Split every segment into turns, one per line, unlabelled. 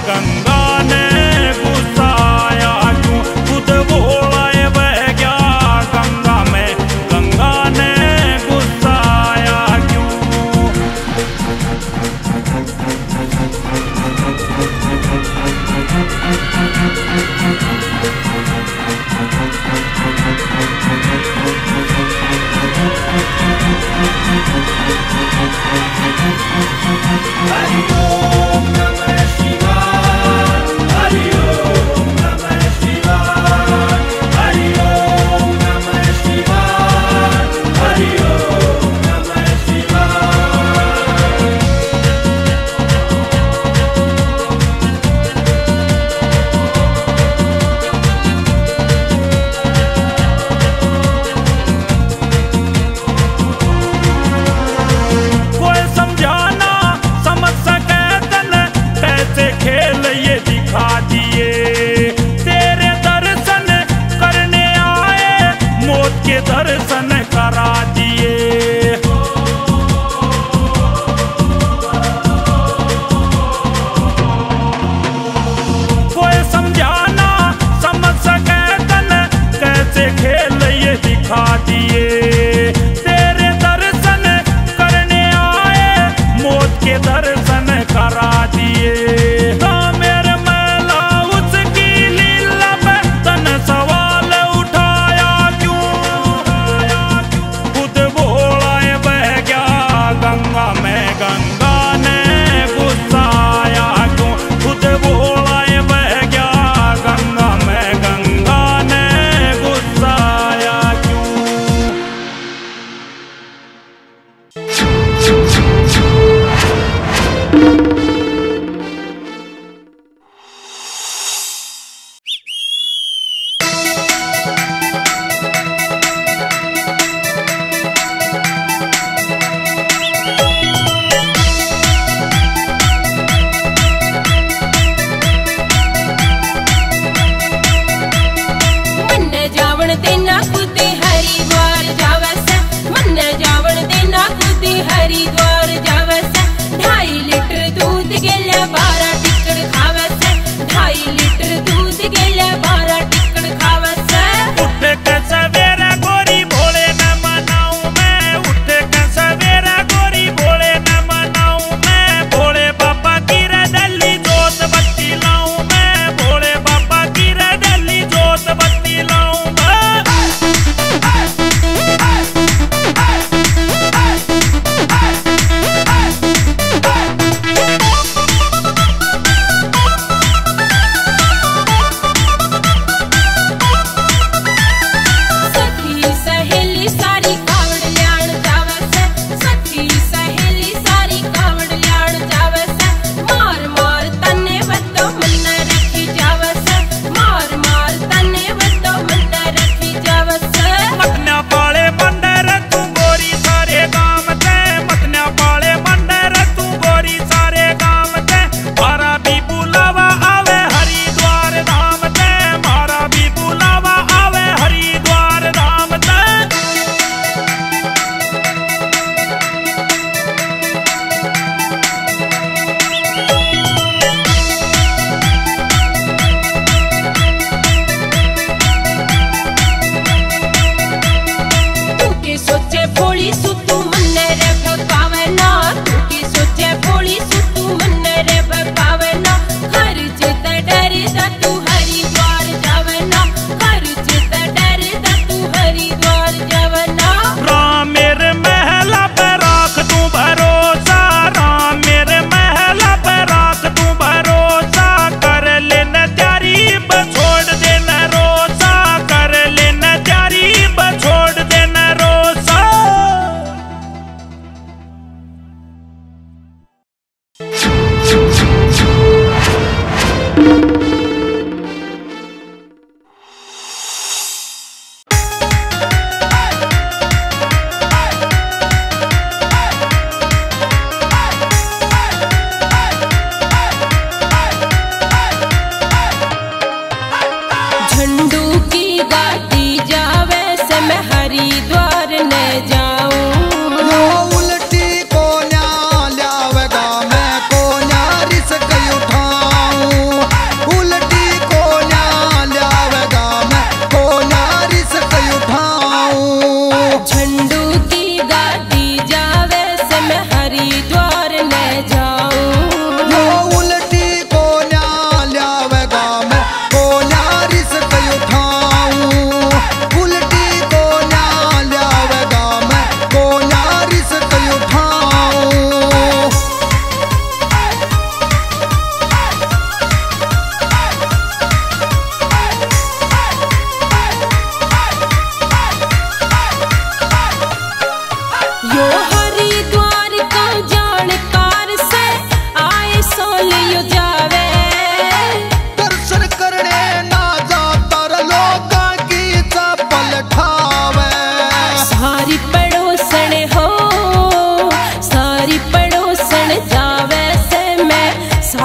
गंगा ने गुस्सा आया क्यों, खुद भोला ये बह गया गंगा में, गंगा ने गुस्सा आया क्यों। दर्शन करा दिए, कोई समझाना समझ सके तन कैसे खेल ये दिखा दिए। तेरे दर्शन करने आए मौत के दर्शन करा दिए। मेरे मैला उसकी लीला पे तन सवाल उठाया क्यों, खुद भोला ये बह गया गंगा में, गंगा ने गुस्सा आया क्यों, खुद भोला ये बह गया गंगा में, गंगा ने गुस्सा आया क्यों।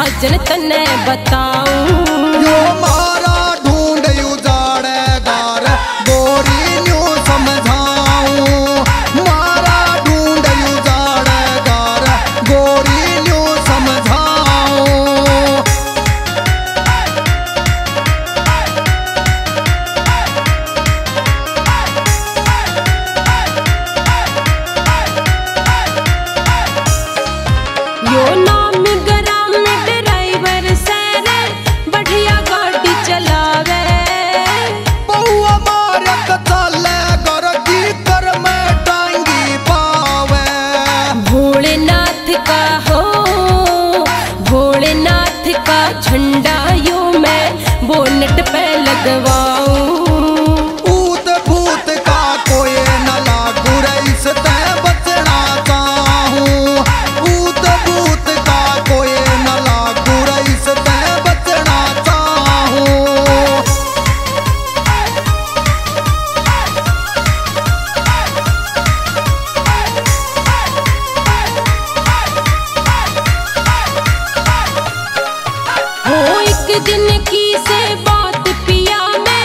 साजन तने बताऊं।
यो मारा ढूंढ उजाड़े गार गोरी न्यू समझाऊं। मारा ढूंढ उजाड़े गार गोरी न्यू समझाऊं।
यो नाम ग्राम ड्राइवर सर बढ़िया गाड़ी चलावे।
बहुआ मारक चले घर की कर में टांगी पावे।
भोलेनाथ का हो भोलेनाथ का झंडा यो मैं बोनट पे लगवाऊं।
ऊत भूत का कोई न लागू रे इसते बचना चाहूं। ऊत भूत का कोई न लागू रे इसते बचना चाहूं।
हो एक दिन की से बात पिया मैं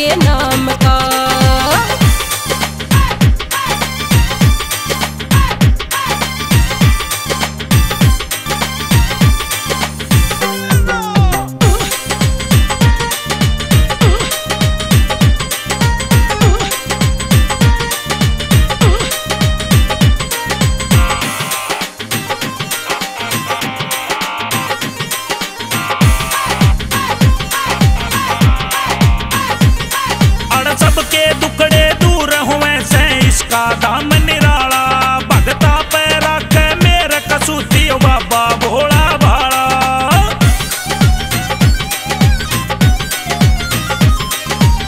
इसके नाम का।
सबके दुखड़े दूर हुए से इसका धाम निराला, भगता पे रख मेरे कसूती बाबा भोला भाला।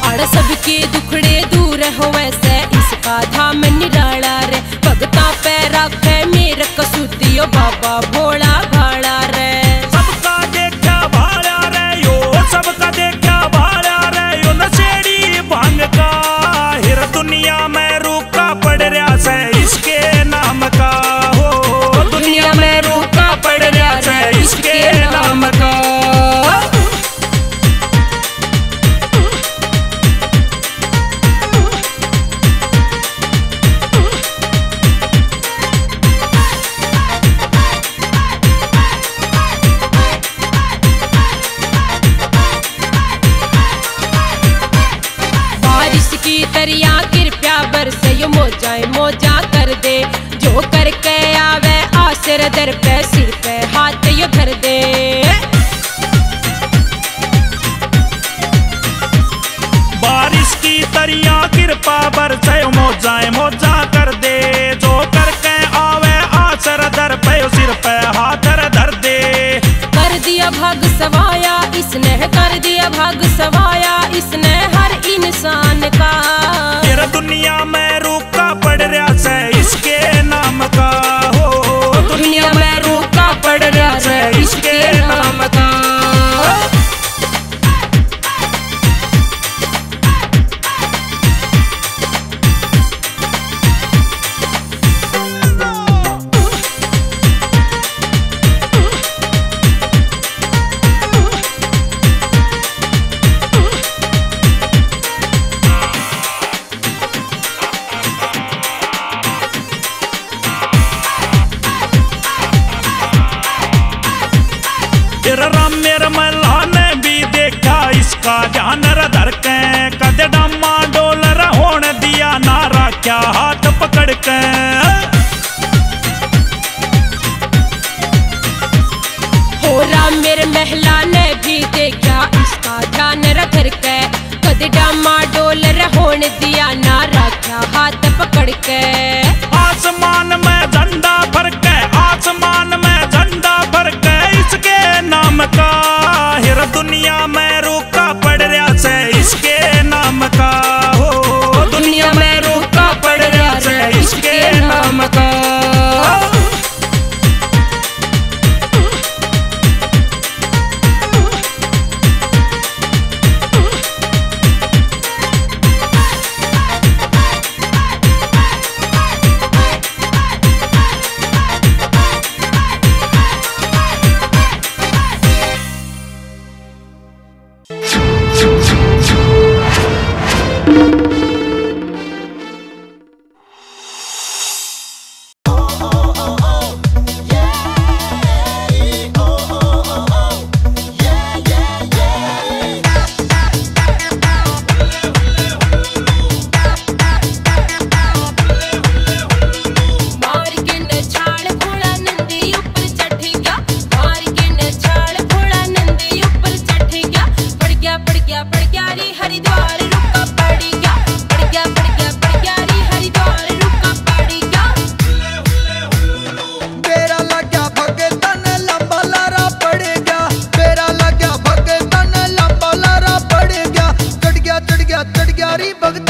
अड़ सबके दुखड़े दूर हुए से इसका धाम निराला रे, भगता पे रख मेरे कसूती बाबा भोला भाला रे।
सबका देखा भाला रे यो, सबका देखा भाला रे यो, नशेड़ी भांग का हिर दुनिया में रूखा पड़ रहा से इसके नाम का। हो दुनिया में रूखा पड़ रहा से इसके नाम का।
की तरिया कृपया बरसे यो मोजाए मोजा कर दे, जो करके आवे आसिर दर पे सिर पे हाथ यो धर दे।
बारिश की तरिया कृपा बरसे यो मोजाए मोजा कर दे, जो करके आवे आसिर दर पे सिर पे हाथ धर दे।
कर दिया भाग सवाया इसने, कर दिया भाग सवाया इसने हर इंसान का।
तेरा दुनिया में रूखा पड़ रहा से इसके नाम का। हो दुनिया में रूखा पड़ रहा से इसके नाम का। मेरे मल्ला ने भी देखा इसका ध्यान धर के, कद डमा डोलर होने दिया ना रखा हाथ पकड़ के।
हो राम मेरे महला ने भी देखा इसका ध्यान धर के, कद डमा डोलर होने दिया ना रखा हाथ पकड़ के।
आसमान में झंडा फरके, आसमान में झंडा फरके इसके नाम का। हिर दुनिया में रूखा पड़ रहा से इसके नाम का। हो दुनिया में रूखा पड़ रहा से इसके नाम का।
भगत